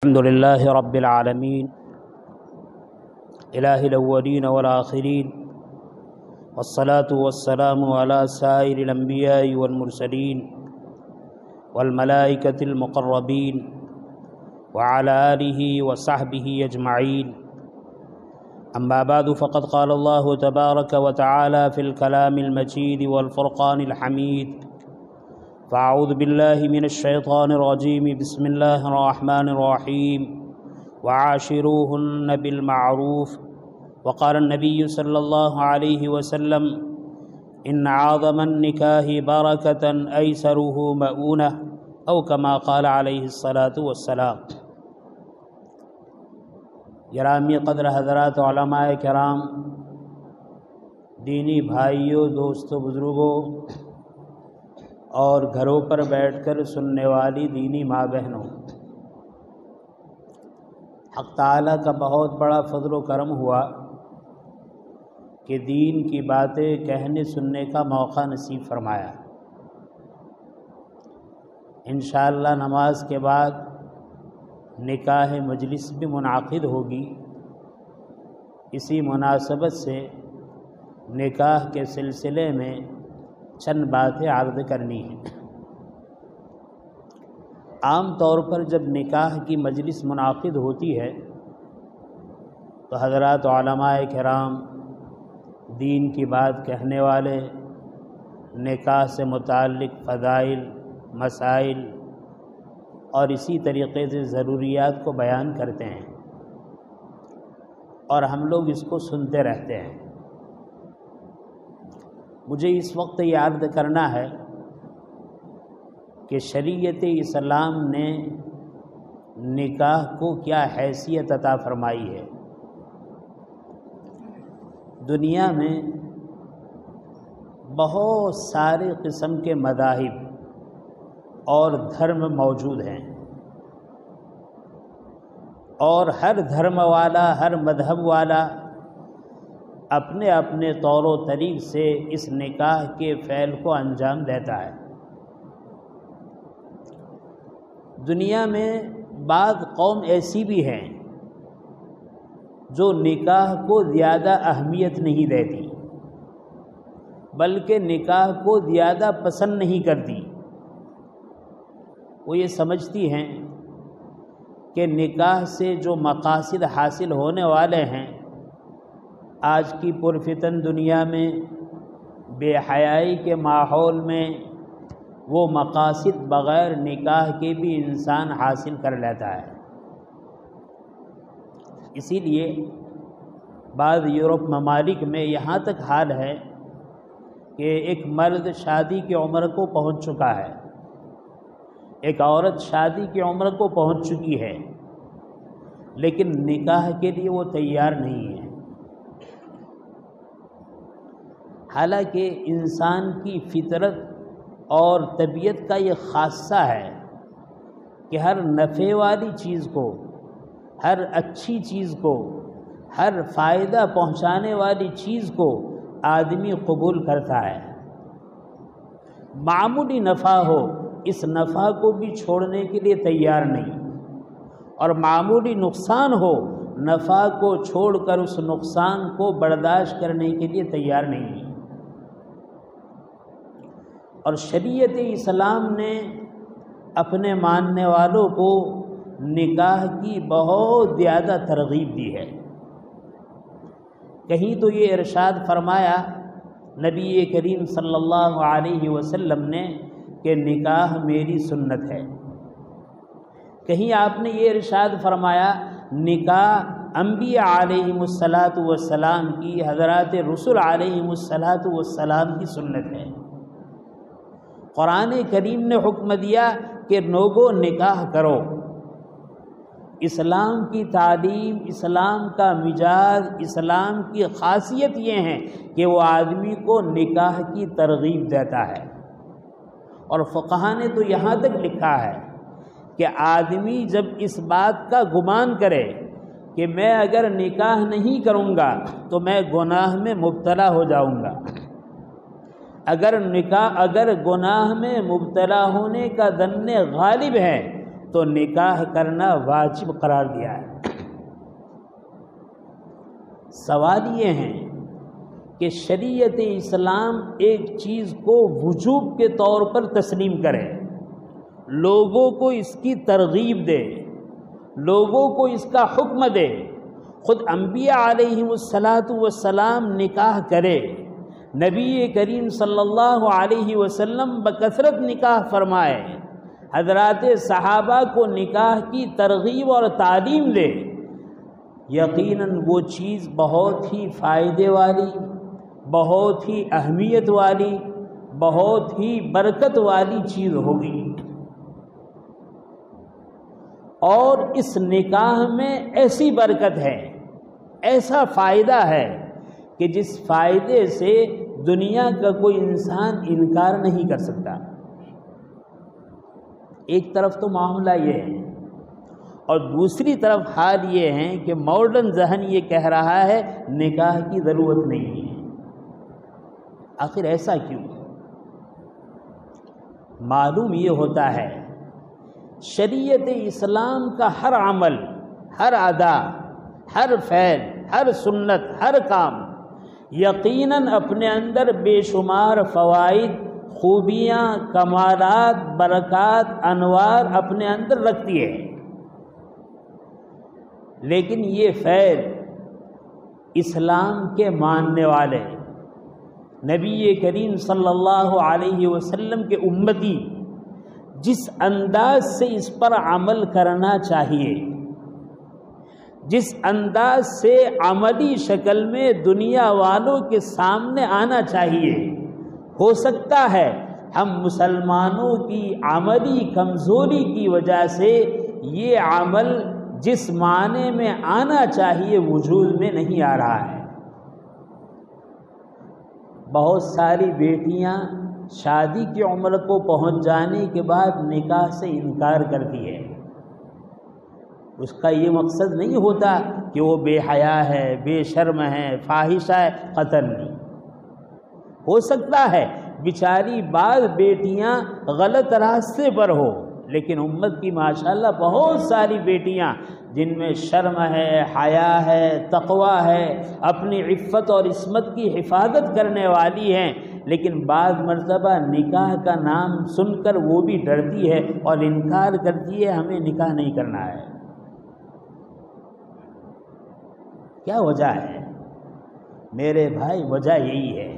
الحمد لله رب العالمين إله الأولين والآخرين والصلاة والسلام على سائر الأنبياء والمرسلين والملائكة المقربين وعلى آله وصحبه أجمعين. أما بعد فقد قال الله تبارك وتعالى في الكلام المجيد والفرقان الحميد: فأعوذ بالله من الشيطان الرجيم. بسم الله الرحمن الرحيم. وعاشروهن بالمعروف. وقال النبي صلى الله عليه وسلم: إن عظم النكاح بركة أيسره مؤونة، أو كما قال عليه الصلاة والسلام. گرامی قدر حضرات علماء کرام، دینی بھائیوں، دوستوں، بزرگوں اور گھروں پر بیٹھ کر سننے والی دینی ماں بہنوں، حق تعالیٰ کا بہت بڑا فضل و کرم ہوا کہ دین کی باتیں کہنے سننے کا موقع نصیب فرمایا۔ انشاءاللہ نماز کے بعد نکاح مجلس بھی منعقد ہوگی۔ اسی مناسبت سے نکاح کے سلسلے میں چند باتیں عرض کرنی ہیں۔ عام طور پر جب نکاح کی مجلس منعقد ہوتی ہے تو حضرات علماء کرام، دین کی بات کہنے والے، نکاح سے متعلق فضائل، مسائل اور اسی طریقے سے ضروریات کو بیان کرتے ہیں، اور ہم لوگ اس کو سنتے رہتے ہیں۔ مجھے اس وقت یہ عرض کرنا ہے کہ شریعت اسلام نے نکاح کو کیا حیثیت عطا فرمائی ہے۔ دنیا میں بہت سارے قسم کے مذاہب اور دھرم موجود ہیں، اور ہر دھرم والا، ہر مذہب والا اپنے اپنے طور و طریق سے اس نکاح کے فعل کو انجام دیتا ہے۔ دنیا میں بعض قوم ایسی بھی ہیں جو نکاح کو زیادہ اہمیت نہیں دیتی، بلکہ نکاح کو زیادہ پسند نہیں کرتی۔ وہ یہ سمجھتی ہیں کہ نکاح سے جو مقاصد حاصل ہونے والے ہیں، آج کی پرفتن دنیا میں، بے حیائی کے ماحول میں، وہ مقاصد بغیر نکاح کے بھی انسان حاصل کر لیتا ہے۔ اسی لیے بعض یورپ ممالک میں یہاں تک حال ہے کہ ایک مرد شادی کی عمر کو پہنچ چکا ہے، ایک عورت شادی کی عمر کو پہنچ چکی ہے، لیکن نکاح کے لیے وہ تیار نہیں ہے۔ حالانکہ انسان کی فطرت اور طبیعت کا یہ خاصہ ہے کہ ہر نفع والی چیز کو، ہر اچھی چیز کو، ہر فائدہ پہنچانے والی چیز کو آدمی قبول کرتا ہے۔ معمولی نفع ہو، اس نفع کو بھی چھوڑنے کے لیے تیار نہیں، اور معمولی نقصان ہو، نفع کو چھوڑ کر اس نقصان کو برداشت کرنے کے لیے تیار نہیں۔ اور شریعت اسلام نے اپنے ماننے والوں کو نکاح کی بہت زیادہ ترغیب دی ہے۔ کہیں تو یہ ارشاد فرمایا نبی کریم صلی اللہ علیہ وسلم نے کہ نکاح میری سنت ہے۔ کہیں آپ نے یہ ارشاد فرمایا نکاح انبیاء علیہم الصلاۃ والسلام کی، حضرات رسول علیہم الصلاۃ والسلام کی سنت ہے۔ قرآن کریم نے حکم دیا کہ لوگوں نکاح کرو۔ اسلام کی تعلیم، اسلام کا مزاج، اسلام کی خاصیت یہ ہے کہ وہ آدمی کو نکاح کی ترغیب دیتا ہے۔ اور فقہا نے تو یہاں تک لکھا ہے کہ آدمی جب اس بات کا گمان کرے کہ میں اگر نکاح نہیں کروں گا تو میں گناہ میں مبتلا ہو جاؤں گا، اگر گناہ میں مبتلا ہونے کا ظن غالب ہے تو نکاح کرنا واجب قرار دیا ہے۔ سوال یہ ہے کہ شریعت اسلام ایک چیز کو وجوب کے طور پر تسلیم کرے، لوگوں کو اس کی ترغیب دے، لوگوں کو اس کا حکم دے، خود انبیاء علیہم السلام نکاح کرے، نبی کریم صلی اللہ علیہ وسلم بکثرت نکاح فرمائے، حضرات صحابہ کو نکاح کی ترغیب اور تعلیم دے، یقیناً وہ چیز بہت ہی فائدے والی، بہت ہی اہمیت والی، بہت ہی برکت والی چیز ہوگی۔ اور اس نکاح میں ایسی برکت ہے، ایسا فائدہ ہے کہ جس فائدے سے دنیا کا کوئی انسان انکار نہیں کر سکتا۔ ایک طرف تو معاملہ یہ ہے، اور دوسری طرف حال یہ ہے کہ ماڈرن ذہن یہ کہہ رہا ہے نکاح کی ضرورت نہیں ہے۔ آخر ایسا کیوں؟ معلوم یہ ہوتا ہے شریعت اسلام کا ہر عمل، ہر ادا، ہر فعل، ہر سنت، ہر کام یقیناً اپنے اندر بے شمار فوائد، خوبیاں، کمالات، برکات، انوار اپنے اندر رکھتی ہے، لیکن یہ فعل اسلام کے ماننے والے نبی کریم صلی اللہ علیہ وسلم کے امتی جس انداز سے اس پر عمل کرنا چاہیے، جس انداز سے عملی شکل میں دنیا والوں کے سامنے آنا چاہیے، ہو سکتا ہے ہم مسلمانوں کی عملی کمزوری کی وجہ سے یہ عمل جس معنی میں آنا چاہیے وجود میں نہیں آ رہا ہے۔ بہت ساری بیٹیاں شادی کی عمر کو پہنچ جانے کے بعد نکاح سے انکار کرتی ہے۔ اس کا یہ مقصد نہیں ہوتا کہ وہ بے حیا ہے، بے شرم ہے، فاحشہ ہے، قطعاً نہیں۔ ہو سکتا ہے بیچاری بعض بیٹیاں غلط راستے پر ہو، لیکن امت کی ماشاءاللہ بہت ساری بیٹیاں جن میں شرم ہے، حیا ہے، تقوی ہے، اپنی عفت اور عصمت کی حفاظت کرنے والی ہیں، لیکن بعض مرتبہ نکاح کا نام سن کر وہ بھی ڈرتی ہے اور انکار کرتی ہے ہمیں نکاح نہیں کرنا ہے۔ کیا وجہ ہے؟ میرے بھائی وجہ یہی ہے،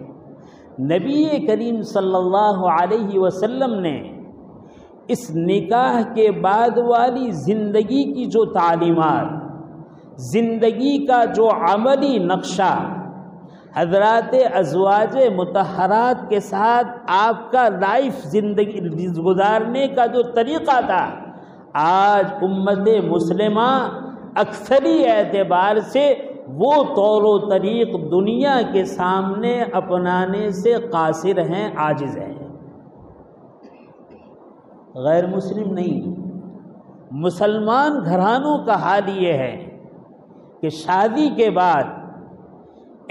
نبی کریم صلی اللہ علیہ وسلم نے اس نکاح کے بعد والی زندگی کی جو تعلیمات، زندگی کا جو عملی نقشہ، حضرات ازواج مطہرات کے ساتھ آپ کا لائف زندگی گزارنے کا جو طریقہ تھا، آج امت مسلمہ اکثری اعتبار سے وہ طور و طریق دنیا کے سامنے اپنانے سے قاصر ہیں، عاجز ہیں۔ غیر مسلم نہیں، مسلمان گھرانوں کا حال یہ ہے کہ شادی کے بعد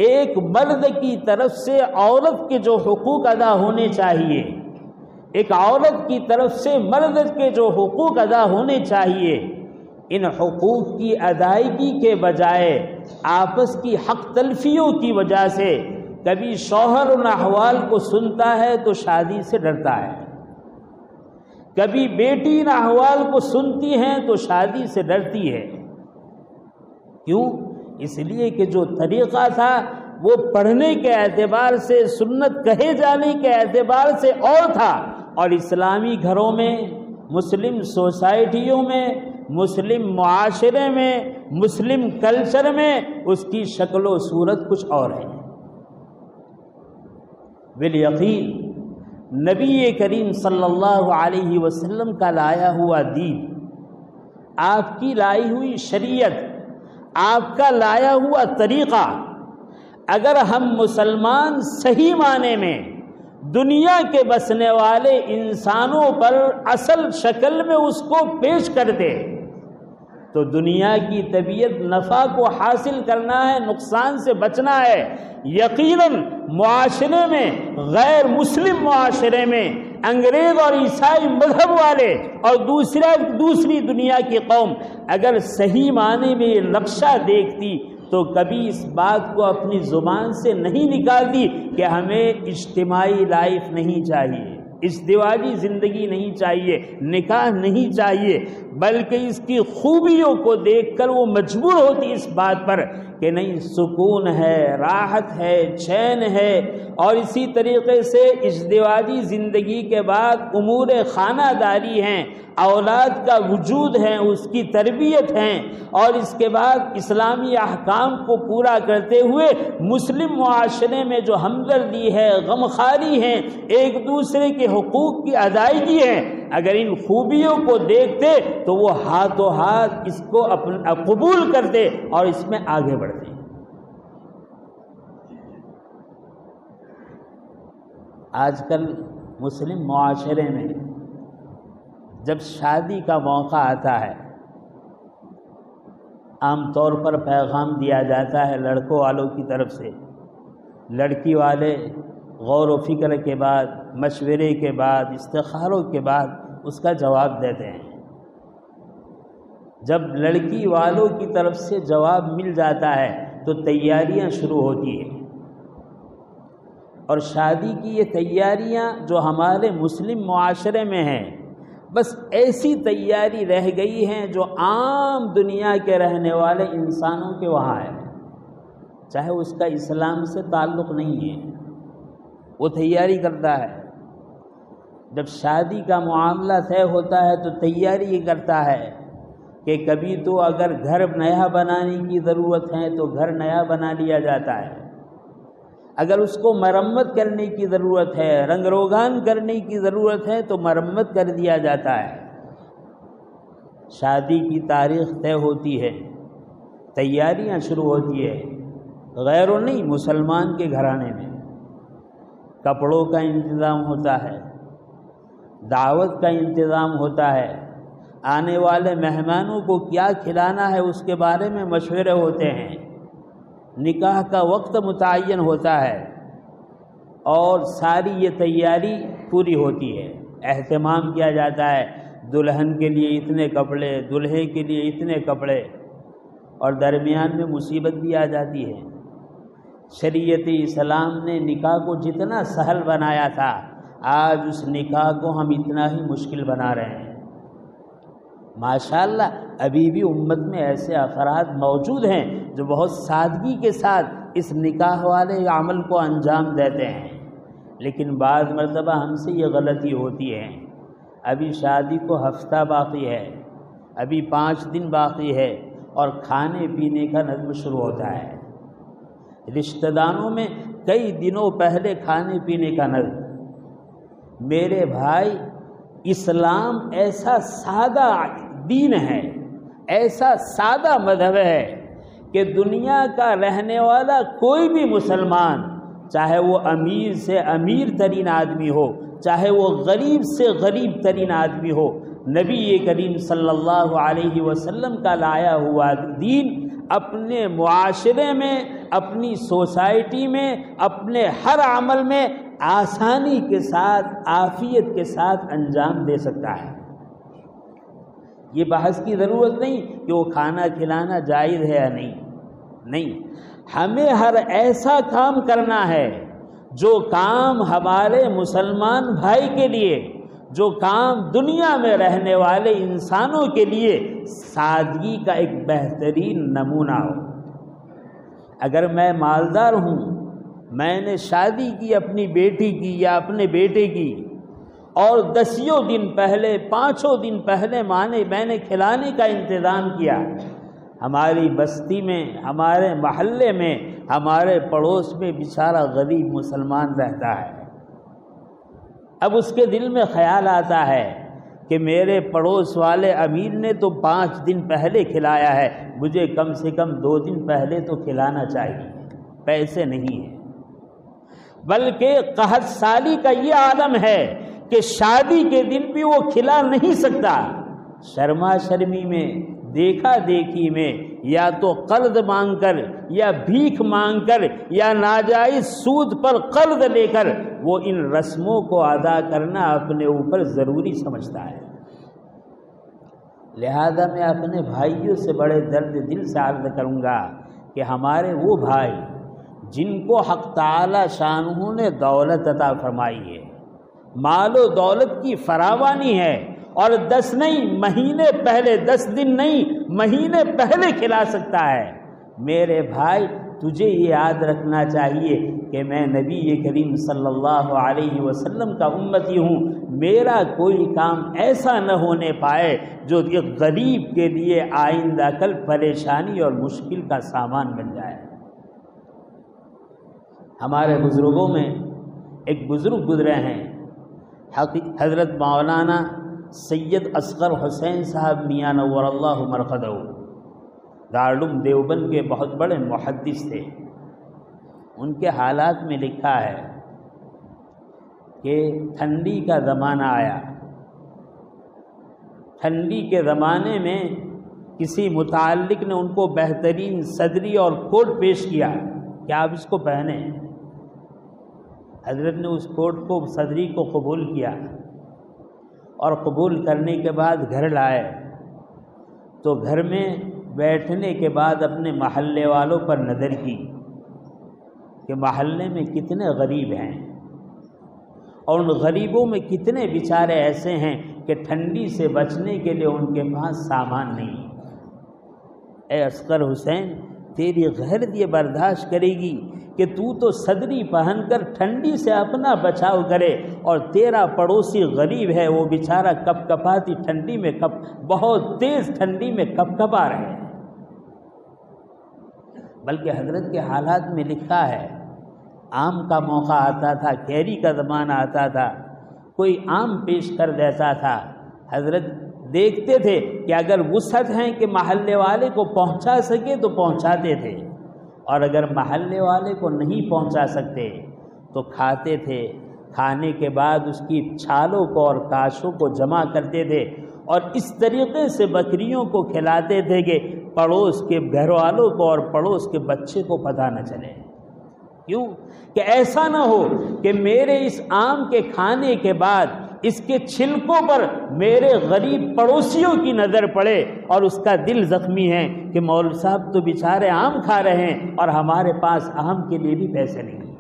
ایک مرد کی طرف سے عورت کے جو حقوق ادا ہونے چاہیے، ایک عورت کی طرف سے مرد کے جو حقوق ادا ہونے چاہیے، ان حقوق کی ادائیگی کے بجائے آپس کی حق تلفیوں کی وجہ سے کبھی شوہر ان احوال کو سنتا ہے تو شادی سے ڈرتا ہے، کبھی بیٹی ان احوال کو سنتی ہیں تو شادی سے ڈرتی ہے۔ کیوں؟ اس لیے کہ جو طریقہ تھا وہ پڑھنے کے اعتبار سے، سنت کہے جانے کے اعتبار سے اور تھا، اور اسلامی گھروں میں، مسلم سوسائٹیوں میں، مسلم معاشرے میں، مسلم کلچر میں اس کی شکل و صورت کچھ اور ہے۔ بالیقین نبی کریم صلی اللہ علیہ وسلم کا لایا ہوا دین، آپ کی لائی ہوئی شریعت، آپ کا لایا ہوا طریقہ، اگر ہم مسلمان صحیح معنی میں دنیا کے بسنے والے انسانوں پر اصل شکل میں اس کو پیش کرتے تو دنیا کی طبیعت نفع کو حاصل کرنا ہے، نقصان سے بچنا ہے۔ یقیناً معاشرے میں، غیر مسلم معاشرے میں انگریز اور عیسائی مذہب والے اور دوسری دنیا کی قوم اگر صحیح معنی میں یہ نقشہ دیکھتی تو کبھی اس بات کو اپنی زبان سے نہیں نکالتی کہ ہمیں اجتماعی لائف نہیں چاہیے، ازدواجی زندگی نہیں چاہیے، نکاح نہیں چاہیے، بلکہ اس کی خوبیوں کو دیکھ کر وہ مجبور ہوتی اس بات پر کہ نہیں، سکون ہے، راحت ہے، چین ہے، اور اسی طریقے سے ازدواجی زندگی کے بعد امور خانہ داری ہیں، اولاد کا وجود ہے، اس کی تربیت ہے، اور اس کے بعد اسلامی احکام کو پورا کرتے ہوئے مسلم معاشرے میں جو ہمدردی ہے، غمخواری ہے، ایک دوسرے کے حقوق کی ادائیگی ہے، اگر ان خوبیوں کو دیکھتے تو وہ ہاتھوں ہاتھ اس کو قبول کرتے اور اس میں آگے بڑھتے۔ آج کل مسلم معاشرے میں جب شادی کا موقع آتا ہے، عام طور پر پیغام دیا جاتا ہے لڑکوں والوں کی طرف سے، لڑکی والے غور و فکر کے بعد، مشورے کے بعد، استخاروں کے بعد اس کا جواب دیتے ہیں۔ جب لڑکی والوں کی طرف سے جواب مل جاتا ہے تو تیاریاں شروع ہوتی ہیں، اور شادی کی یہ تیاریاں جو ہمارے مسلم معاشرے میں ہیں، بس ایسی تیاری رہ گئی ہیں جو عام دنیا کے رہنے والے انسانوں کے وہاں ہے، چاہے اس کا اسلام سے تعلق نہیں ہے، وہ تیاری کرتا ہے۔ جب شادی کا معاملہ طے ہوتا ہے تو تیاری یہ کرتا ہے کہ کبھی تو اگر گھر نیا بنانے کی ضرورت ہے تو گھر نیا بنا لیا جاتا ہے، اگر اس کو مرمت کرنے کی ضرورت ہے، رنگ روغان کرنے کی ضرورت ہے تو مرمت کر دیا جاتا ہے۔ شادی کی تاریخ طے ہوتی ہے، تیاریاں شروع ہوتی ہے، غیر و نہیں مسلمان کے گھرانے میں کپڑوں کا انتظام ہوتا ہے، دعوت کا انتظام ہوتا ہے، آنے والے مہمانوں کو کیا کھلانا ہے اس کے بارے میں مشورے ہوتے ہیں، نکاح کا وقت متعین ہوتا ہے، اور ساری یہ تیاری پوری ہوتی ہے، اہتمام کیا جاتا ہے، دلہن کے لیے اتنے کپڑے، دلہے کے لیے اتنے کپڑے، اور درمیان میں مصیبت بھی آ جاتی ہے۔ شریعت اسلام نے نکاح کو جتنا سہل بنایا تھا، آج اس نکاح کو ہم اتنا ہی مشکل بنا رہے ہیں۔ ماشاءاللہ ابھی بھی امت میں ایسے افراد موجود ہیں جو بہت سادگی کے ساتھ اس نکاح والے عمل کو انجام دیتے ہیں، لیکن بعض مرتبہ ہم سے یہ غلطی ہوتی ہے، ابھی شادی کو ہفتہ باقی ہے، ابھی 5 دن باقی ہے، اور کھانے پینے کا نظم شروع ہوتا ہے، رشتہ داروں میں کئی دنوں پہلے کھانے پینے کا نظم۔ میرے بھائی، اسلام ایسا سادہ دین ہے، ایسا سادہ مذہب ہے کہ دنیا کا رہنے والا کوئی بھی مسلمان، چاہے وہ امیر سے امیر ترین آدمی ہو، چاہے وہ غریب سے غریب ترین آدمی ہو، نبی کریم صلی اللہ علیہ وسلم کا لایا ہوا دین اپنے معاشرے میں، اپنی سوسائٹی میں، اپنے ہر عمل میں آسانی کے ساتھ، عافیت کے ساتھ انجام دے سکتا ہے۔ یہ بحث کی ضرورت نہیں کہ وہ کھانا کھلانا جائز ہے یا نہیں، ہمیں ہر ایسا کام کرنا ہے جو کام ہمارے مسلمان بھائی کے لیے، جو کام دنیا میں رہنے والے انسانوں کے لیے سادگی کا ایک بہترین نمونہ ہو۔ اگر میں مالدار ہوں، میں نے شادی کی اپنی بیٹی کی یا اپنے بیٹے کی، اور 10 دن پہلے 5 دن پہلے میں نے کھلانے کا انتظام کیا، ہماری بستی میں، ہمارے محلے میں، ہمارے پڑوس میں بیچارہ غریب مسلمان رہتا ہے، اب اس کے دل میں خیال آتا ہے کہ میرے پڑوس والے امیر نے تو 5 دن پہلے کھلایا ہے، مجھے کم سے کم 2 دن پہلے تو کھلانا چاہیے، پیسے نہیں ہیں، بلکہ قحط سالی کا یہ عالم ہے کہ شادی کے دن بھی وہ کھلا نہیں سکتا، شرما شرمی میں، دیکھا دیکھی میں یا تو قرض مانگ کر یا بھیک مانگ کر یا ناجائز سود پر قرض لے کر وہ ان رسموں کو ادا کرنا اپنے اوپر ضروری سمجھتا ہے۔ لہذا میں اپنے بھائیوں سے بڑے درد دل سے عرض کروں گا کہ ہمارے وہ بھائی جن کو حق تعالی شانہ نے دولت عطا فرمائی ہے، مال و دولت کی فراوانی ہے، اور 10 نہیں مہینے پہلے، 10 دن نہیں مہینے پہلے کھلا سکتا ہے، میرے بھائی تجھے یہ یاد رکھنا چاہیے کہ میں نبی کریم صلی اللہ علیہ وسلم کا امتی ہوں، میرا کوئی کام ایسا نہ ہونے پائے جو ایک غریب کے لیے آئندہ کل پریشانی اور مشکل کا سامان بن جائے۔ ہمارے بزرگوں میں ایک بزرگ گزرے ہیں، حضرت مولانا سید اصغر حسین صاحب میاں نور اللہ مرقدہ، دارالعلوم دیوبند کے بہت بڑے محدث تھے۔ ان کے حالات میں لکھا ہے کہ ٹھنڈی کا زمانہ آیا، ٹھنڈی کے زمانے میں کسی متعلق نے ان کو بہترین صدری اور کوٹ پیش کیا کہ آپ اس کو پہنیں۔ حضرت نے اس کوٹ کو، صدری کو قبول کیا، اور قبول کرنے کے بعد گھر لائے تو گھر میں بیٹھنے کے بعد اپنے محلے والوں پر نظر کی کہ محلے میں کتنے غریب ہیں، اور ان غریبوں میں کتنے بیچارے ایسے ہیں کہ ٹھنڈی سے بچنے کے لیے ان کے پاس سامان نہیں۔ اے اصغر حسین، تیری غیرت یہ برداشت کرے گی کہ تو صدری پہن کر ٹھنڈی سے اپنا بچاؤ کرے، اور تیرا پڑوسی غریب ہے، وہ بیچارہ کپ کپاتی ٹھنڈی میں بہت تیز ٹھنڈی میں کپ کپا رہے ہیں۔ بلکہ حضرت کے حالات میں لکھا ہے، آم کا موقع آتا تھا، کیری کا زمانہ آتا تھا، کوئی آم پیش کر دیتا تھا، حضرت دیکھتے تھے کہ اگر وسعت ہیں کہ محلے والے کو پہنچا سکے تو پہنچاتے تھے، اور اگر محلے والے کو نہیں پہنچا سکتے تو کھاتے تھے، کھانے کے بعد اس کی چھالوں کو اور کاشوں کو جمع کرتے تھے، اور اس طریقے سے بکریوں کو کھلاتے تھے کہ پڑوس کے گھر والوں کو اور پڑوس کے بچے کو پتہ نہ چلے۔ کیوں کہ ایسا نہ ہو کہ میرے اس آم کے کھانے کے بعد اس کے چھلکوں پر میرے غریب پڑوسیوں کی نظر پڑے اور اس کا دل زخمی ہے کہ مولوی صاحب تو بیچارے آم کھا رہے ہیں اور ہمارے پاس آم کے لیے بھی پیسے نہیں۔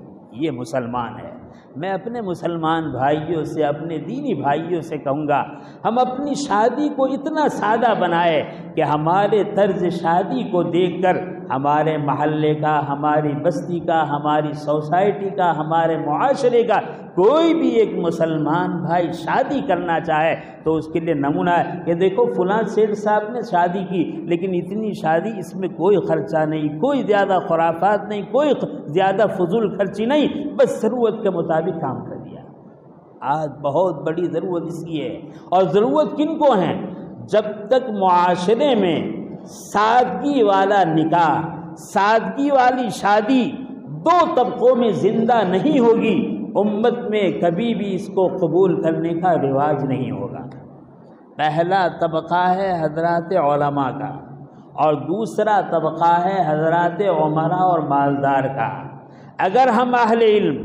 یہ مسلمان ہے۔ میں اپنے مسلمان بھائیوں سے، اپنے دینی بھائیوں سے کہوں گا، ہم اپنی شادی کو اتنا سادہ بنائے کہ ہمارے طرز شادی کو دیکھ کر ہمارے محلے کا، ہماری بستی کا، ہماری سوسائٹی کا، ہمارے معاشرے کا کوئی بھی ایک مسلمان بھائی شادی کرنا چاہے تو اس کے لیے نمونہ ہے کہ دیکھو فلاں سیٹھ صاحب نے شادی کی، لیکن اتنی شادی، اس میں کوئی خرچہ نہیں، کوئی زیادہ خرافات نہیں، کوئی زیادہ فضول خرچی نہیں، بس ضرورت کے مطابق کام کر دیا۔ آج بہت بڑی ضرورت اس کی ہے، اور ضرورت کن کو ہے؟ جب تک معاشرے میں سادگی والا نکاح، سادگی والی شادی دو طبقوں میں زندہ نہیں ہوگی، امت میں کبھی بھی اس کو قبول کرنے کا رواج نہیں ہوگا۔ پہلا طبقہ ہے حضرات علماء کا، اور دوسرا طبقہ ہے حضرات عمراء اور مالدار کا۔ اگر ہم اہل علم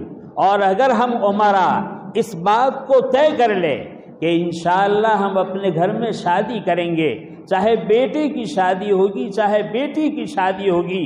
اور اگر ہم عمراء اس بات کو طے کر لیں کہ انشاءاللہ ہم اپنے گھر میں شادی کریں گے، چاہے بیٹے کی شادی ہوگی چاہے بیٹی کی شادی ہوگی،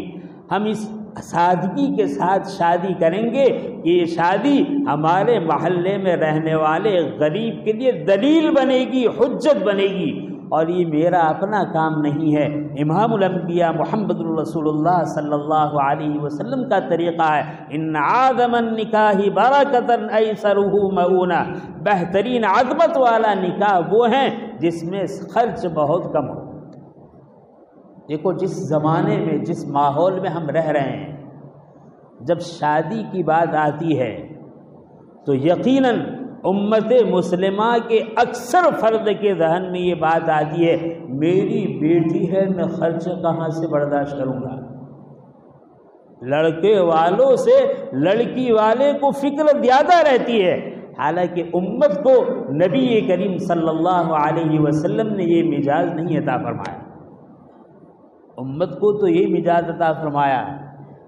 ہم اس سادگی کے ساتھ شادی کریں گے کہ یہ شادی ہمارے محلے میں رہنے والے غریب کے لیے دلیل بنے گی، حجت بنے گی، اور یہ میرا اپنا کام نہیں ہے، امام الانبیاء محمد رسول اللہ صلی اللہ علیہ وسلم کا طریقہ ہے۔ ان عظم النکاح برکۃ ایسرہ مؤونہ، بہترین عظمت والا نکاح وہ ہے جس میں خرچ بہت کم ہو۔ دیکھو جس زمانے میں، جس ماحول میں ہم رہ رہے ہیں، جب شادی کی بات آتی ہے تو یقیناً امت مسلمہ کے اکثر فرد کے ذہن میں یہ بات آتی ہے، میری بیٹی ہے، میں خرچ کہاں سے برداشت کروں گا؟ لڑکے والوں سے لڑکی والے کو فکر زیادہ رہتی ہے، حالانکہ امت کو نبی کریم صلی اللہ علیہ وسلم نے یہ مزاج نہیں عطا فرمایا۔ امت کو تو یہ مزاج عطا فرمایا،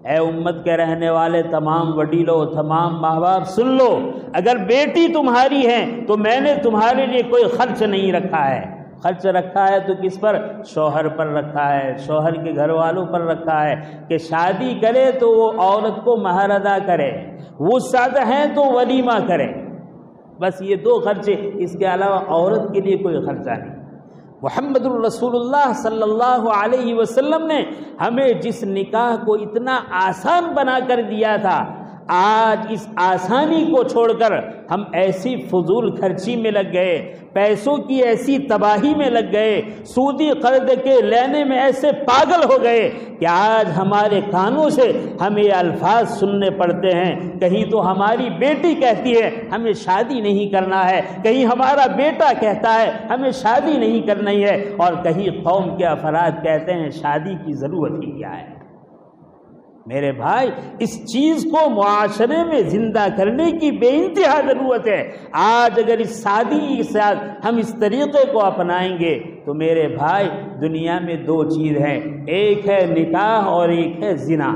اے امت کے رہنے والے تمام وڈیلوں، تمام ماں باپ سن لو، اگر بیٹی تمہاری ہے تو میں نے تمہارے لیے کوئی خرچ نہیں رکھا ہے۔ خرچ رکھا ہے تو کس پر؟ شوہر پر رکھا ہے، شوہر کے گھر والوں پر رکھا ہے کہ شادی کرے تو وہ عورت کو مہر ادا کرے، وہ سادہ ہیں تو ولیمہ کرے، بس یہ دو خرچے، اس کے علاوہ عورت کے لیے کوئی خرچہ نہیں۔ محمد الرسول اللہ صلی اللہ علیہ وسلم نے ہمیں جس نکاح کو اتنا آسان بنا کر دیا تھا، آج اس آسانی کو چھوڑ کر ہم ایسی فضول خرچی میں لگ گئے، پیسوں کی ایسی تباہی میں لگ گئے، سودی قرض کے لینے میں ایسے پاگل ہو گئے کہ آج ہمارے کانوں سے ہمیں یہ الفاظ سننے پڑتے ہیں، کہیں تو ہماری بیٹی کہتی ہے ہمیں شادی نہیں کرنا ہے، کہیں ہمارا بیٹا کہتا ہے ہمیں شادی نہیں کرنی ہے، اور کہیں قوم کے افراد کہتے ہیں شادی کی ضرورت ہی کیا ہے۔ میرے بھائی، اس چیز کو معاشرے میں زندہ کرنے کی بے انتہا ضرورت ہے۔ آج اگر اس سادگی کے ساتھ ہم اس طریقے کو اپنائیں گے تو میرے بھائی دنیا میں دو چیز ہیں، ایک ہے نکاح اور ایک ہے زنا۔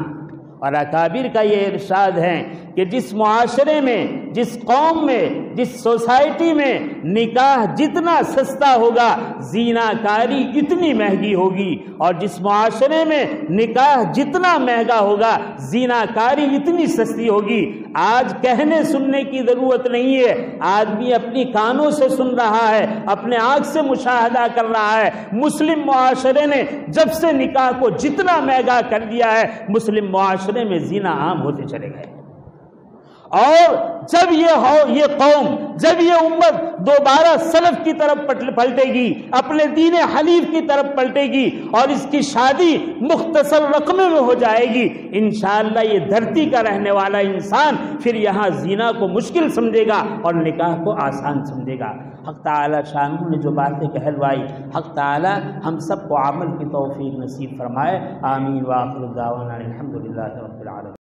اور اکابر کا یہ ارشاد ہے کہ جس معاشرے میں، جس قوم میں، جس سوسائٹی میں نکاح جتنا سستا ہوگا زنا کاری اتنی مہنگی ہوگی، اور جس معاشرے میں نکاح جتنا مہنگا ہوگا زنا کاری اتنی سستی ہوگی۔ آج کہنے سننے کی ضرورت نہیں ہے، آدمی اپنی کانوں سے سن رہا ہے، اپنے آنکھ سے مشاہدہ کر رہا ہے۔ مسلم معاشرے نے جب سے نکاح کو جتنا مہنگا کر دیا ہے، مسلم معاشرے میں زنا عام ہوتے چلے گئے، اور جب یہ قوم، جب یہ امت دوبارہ سلف کی طرف پلٹے گی، اپنے دین حنیف کی طرف پلٹے گی، اور اس کی شادی مختصر رقمے میں ہو جائے گی، انشاءاللہ یہ دھرتی کا رہنے والا انسان پھر یہاں زنا کو مشکل سمجھے گا اور نکاح کو آسان سمجھے گا۔ حق تعالی شانہ نے جو باتیں کہلوائی، حق تعالی ہم سب کو عمل کی توفیق نصیب فرمائے، آمین۔ وآخر دعوانا الحمدللہ رب العالمین۔